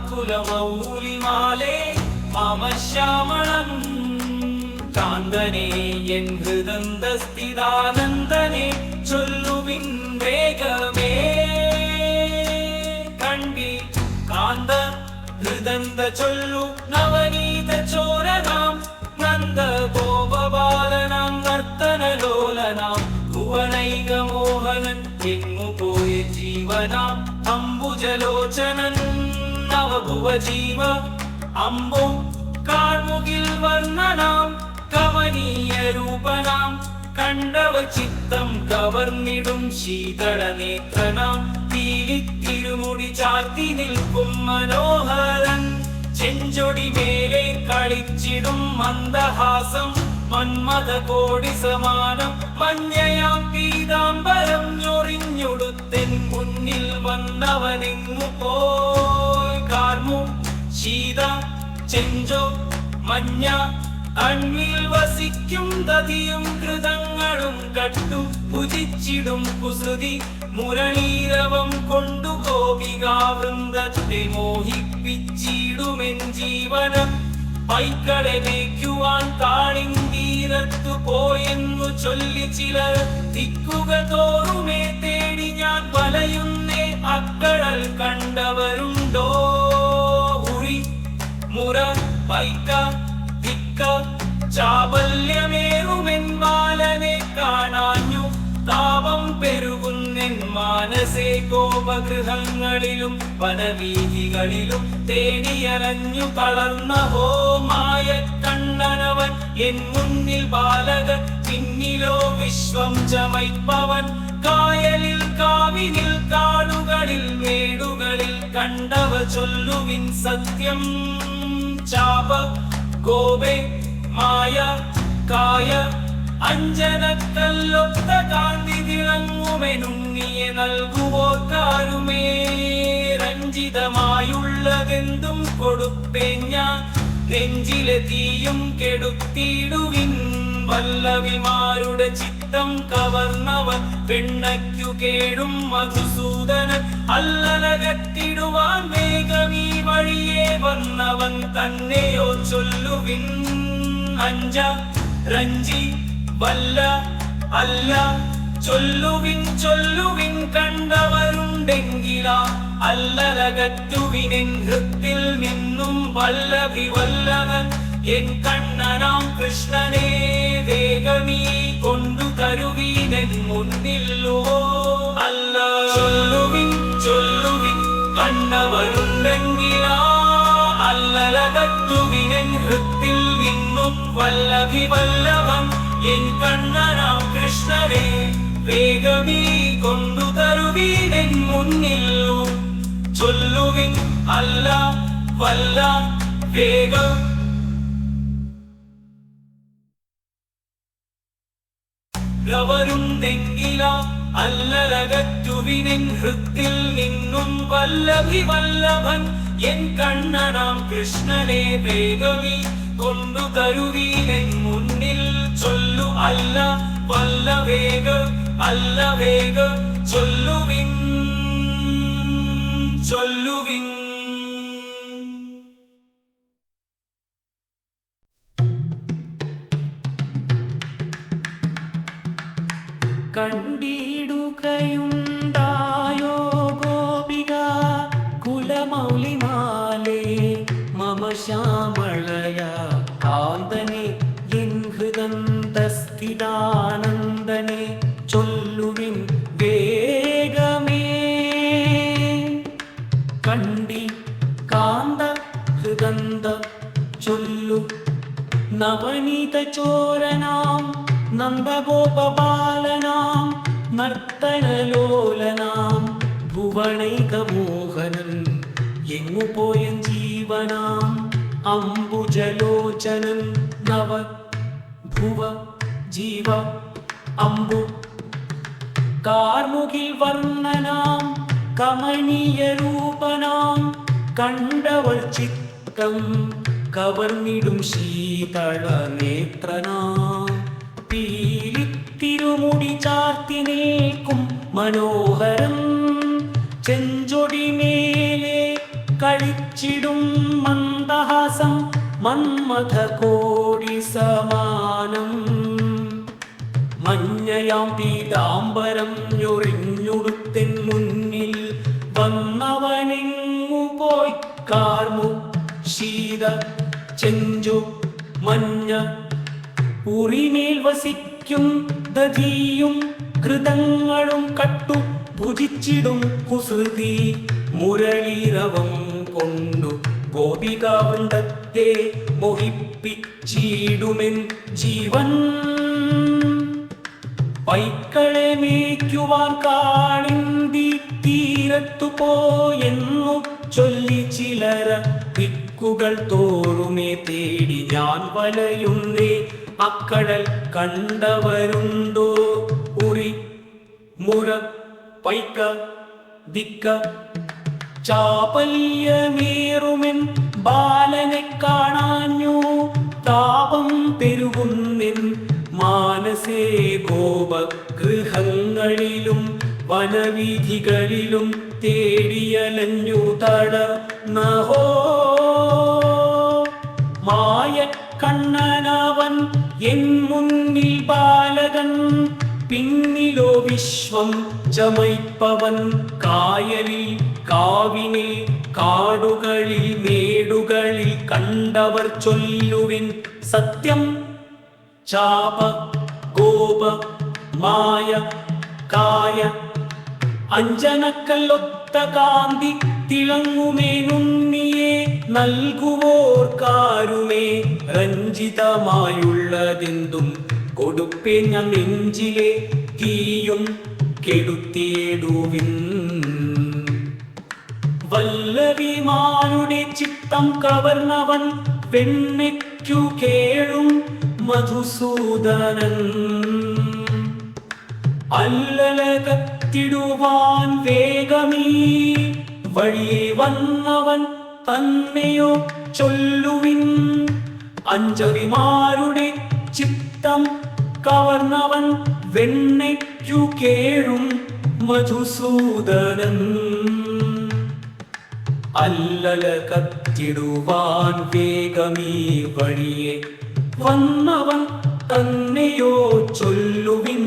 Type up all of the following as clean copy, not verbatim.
കുലമൗലിമാലേ മമ ശ്യാമളം കാന്തനേ എൻ ഹൃദന്തസ്ഥിതാനന്ദനേ ചൊല്ലുവിൻ വേഗമേ കണ്ടി കാന്ത ഹൃദന്ത ചൊല്ലു നവനീത ചോരനാം നന്ദ ഗോപബാലനാം നർത്തനലോലനാം ഭുവനൈക മോഹനൻ എങ്ങു പോയ ജീവനാം അംബുജലോചനൻ നവഭുവജീവ അംബു കാർമുകിൽ വർണ്ണനാം കമനീയ രൂപനാം കണ്ടവ ചിത്തം കവർന്നിടും ശീതള നേത്രനാം തിരുമുടി ചാർത്തി നിൽക്കും മനോഹരൻ ചെഞ്ചൊടി മേലെ കളിച്ചിടും മന്ദഹാസം മന്മഥ കോടി സമാനം മഞ്ഞയാം പീതാംബരം ഞൊറിഞ്ഞൊടുത്തെൻ മുന്നിൽ വന്നവനെങ്ങു പോയി കാർമു ശീത ചെഞ്ചോ മഞ്ഞ അണ്ണിൽ വസിക്കും ദതിയും കൃതങ്ങളും കട്ടു ഭുജിച്ചിടും കുസൃതി മുരളീരവം കൊണ്ടു ഗോപികാവൃന്ദത്തെ മോഹിപ്പിച്ചിടുമെൻ ജീവനം പൈക്കളെ മേയ്ക്കുവാൻ കാളിന്തീരത്തു പോയെന്നു ചൊല്ലി ചിലർ ദിക്കുക തോറുമേ തേടി ഞാൻ വലയുന്നേ അക്കടൽ കണ്ടവരുണ്ടോ ഉറി മുറ പൈക്ക ദിക്ക ചാബല്യമേറുമെൻ ബാലനെ കാണാഞ്ഞു താപം പെരുകുന്നെൻ മാനസേ കോപഗൃഹങ്ങളിലും വനവീഥികളിലും തേടിയലഞ്ഞു കളർന്ന ഹോമായ കണ്ണനവൻ എൻ മുന്നിൽ ബാലകൻ പിന്നിലോ വിശ്വം ചമയ്പ്പവൻ കായലിൽ കാവിനിൽ കാടുകളിൽ മേടുകളിൽ കണ്ടവ ചൊല്ലുവിൻ സത്യം ചാപ ഗോപേ മായ കായ അഞ്ജനക്കല്ലൊത്ത കാന്തി തിളങ്ങുമെനുണ്ണിയെ നൽകുവോർക്കാരുമേ രഞ്ജിതമായുള്ളതെന്തും കൊടുപ്പേൻ ഞാൻ നെഞ്ചിലെ തീയും കെടുത്തിടുവിൻ വല്ലവിമാരുടെ ചിത്തം കവർന്നവൻ പെണ്ണയ്ക്കു കേടും മധുസൂദനൻ അല്ലലകത്തിടുവാൻ വേഗമീ വഴിയെ വന്നവൻ തന്നെയോ ചൊല്ലുവിൻ അഞ്ച രഞ്ജി വല്ല അല്ല ചൊല്ലുവിൻ ചൊല്ലുവിൻ കണ്ടവരുണ്ടെങ്കിലാ അല്ലലകറ്റുവിനെൻ ഹൃത്തിൽ നിന്നും വല്ലഭി വല്ലവൻ എൻ കണ്ണനാം കൃഷ്ണനെ വേഗമീ കൊണ്ടു തരുവീനെൻ മുന്നില്ലോ അല്ല ചൊല്ലുവിൻ ചൊല്ലുവിൻ കണ്ടവരുണ്ടെങ്കിലാ അല്ലലകറ്റുവിനെൻ ഹൃത്തിൽ നിന്നും വല്ലഭി വല്ലവൻ എൻ കണ്ണനാം കൃഷ്ണനെ വേഗമീ കൊണ്ടു തരുവീനെൻ മുന്നില്ലോ ചൊല്ലുവിൻ അല്ല വല്ല വേഗം ുണ്ടെങ്കില അല്ലലകറ്റുവിനെൻ ഹൃത്തിൽ നിന്നും വല്ലഭി വല്ലഭൻ എൻ കണ്ണനാം കൃഷ്ണനെ വേഗമീ കൊണ്ടു തരുവീനെൻ മുന്നിൽ ചൊല്ലു അല്ല വല്ല വേഗ അല്ല വേഗ ചൊല്ലുവിൻ ചൊല്ലുവിൻ കണ്ടിടുകയുണ്ടായോ ഗോപിക കുലമൗലിമാലേ മമ ശ്യാമളയ കാന്തനെ എൻ ഹൃദന്തസ്ഥിതാനന്ദനെ ചൊല്ലുവിൻ വേഗമേ കണ്ടി കാന്ത ഹൃദന്ത ചൊല്ലു നവനീത ചോരനാം നന്ദഗോപബാലനാം നർത്തനലോലനാം ഭുവനൈകമോഹനൻ എങ്ങു പോയ ജീവനാം അംബുജലോചനൻ നവ ഭുവ ജീവ അംബു കാർമുകിൽ വർണ്ണനാം കമനീയ രൂപനാം കണ്ടവൾ ചിത്തം കവർന്നിടും ശീതള നേത്രനാം തിരുമുടി ചാർത്തി നിൽക്കും മനോഹരം ചെഞ്ചൊടി മേലെ കളിച്ചിടും മന്ദഹാസം മന്മഥ കോടി സമാനം. മഞ്ഞയാം പീതാംബരം ഞൊറിഞ്ഞുടുത്തിൻ മുന്നിൽ വന്നവനെങ്ങു പോയി കാർമു ശീത ചെഞ്ചു മഞ്ഞ ഉറിമേൽ വസിക്കും ദധിയും കൃതങ്ങളും കട്ടു ഭുജിച്ചിടും കുസൃതി മുരളീരവം കൊണ്ടു ഗോപികാവൃന്ദത്തെ മോഹിപ്പിച്ചിടുമെൻ ജീവൻ. പൈക്കളെ മേയ്ക്കുവാൻ കാളിന്തി തീരത്തു പോയെന്നു ചൊല്ലി ചിലര ദിക്കുകൾ തോറുമേ തേടി ഞാൻ വലയുന്നേ. അക്കടൽ കണ്ടവരുണ്ടോ? ഉറി മുര പൈക്ക ദിക്ക ചാപല്യമേറുമെൻ ബാലനെ കാണാഞ്ഞു താപം പെരുകുന്നെൻ മാനസേ. ഗോപഗൃഹങ്ങളിലും വനവീഥികളിലും തേടിയലഞ്ഞു തടന്നഹോ. മായ കണ്ണനവൻ എൻ മുന്നിൽ ബാലകൻ, പിന്നിലോ വിശ്വം ചമയ്പ്പവൻ. കായലിൽ കാവിനിൽ കാടുകളിൽ മേടുകളിൽ കണ്ടവർ ചൊല്ലുവിൻ സത്യം. ചാപ ഗോപ മായ കായ അഞ്ജനക്കല്ലൊത്ത കാന്തി തിളങ്ങുമേനുണ്ണിയെ നൽകുവോർക്കാരുമേ. രഞ്ജിതമായുള്ളതെന്തും കൊടുപ്പേ ഞാൻ നെഞ്ചിലെ തീയും കെടുത്തിയിടുവിൻ. വല്ലവിമാരുടെ ചിത്തം കവർന്നവൻ പെണ്ണയ്ക്കു കേഴും മധുസൂദനൻ. അല്ലലകത്തിടുവാൻ വേഗമീ വഴിയെ വന്നവൻ തന്നെയോ ചൊല്ലുവിൻ. അഞ്ചവിമാരുടെ ചിത്തം കവർന്നവൻ വെണ്ണയ്ക്കു കേഴും മധുസൂദനൻ. അല്ലലകത്തിടുവാൻ വേഗമീ വഴിയെ വന്നവൻ തന്നെയോ ചൊല്ലുവിൻ.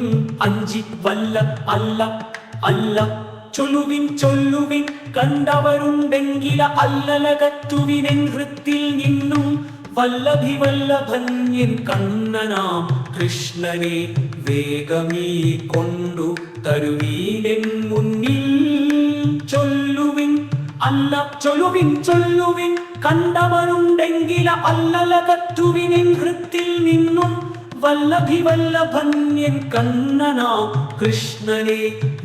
അഞ്ചി വല്ല അല്ല അല്ല ചൊല്ലുവിൻ ചൊല്ലുവിൻ. കണ്ടവരുണ്ടെങ്കില അല്ലലകറ്റുവിനെൻ ഹൃത്തിൽ നിന്നും വല്ലഭി വല്ലഭൻ എൻ കണ്ണനാം കൃഷ്ണനെ വേഗമീ കൊണ്ടു തരുവീനെൻ മുന്നിൽ. ചൊല്ലുവിൻ അല്ല ചൊല്ലുവിൻ ചൊല്ലുവിൻ. കണ്ടവരുണ്ടെങ്കില അല്ലലകറ്റുവിനെൻ ഹൃത്തിൽ നിന്നും വല്ലഭി വല്ലഭൻ എൻ കണ്ണനാം കൃഷ്ണനെ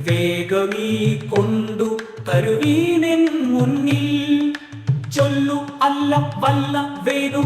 വേഗമീ കൊണ്ടു തരുവീനെൻ മുന്നിൽ. ചൊല്ലു അല്ല വല്ല വേണു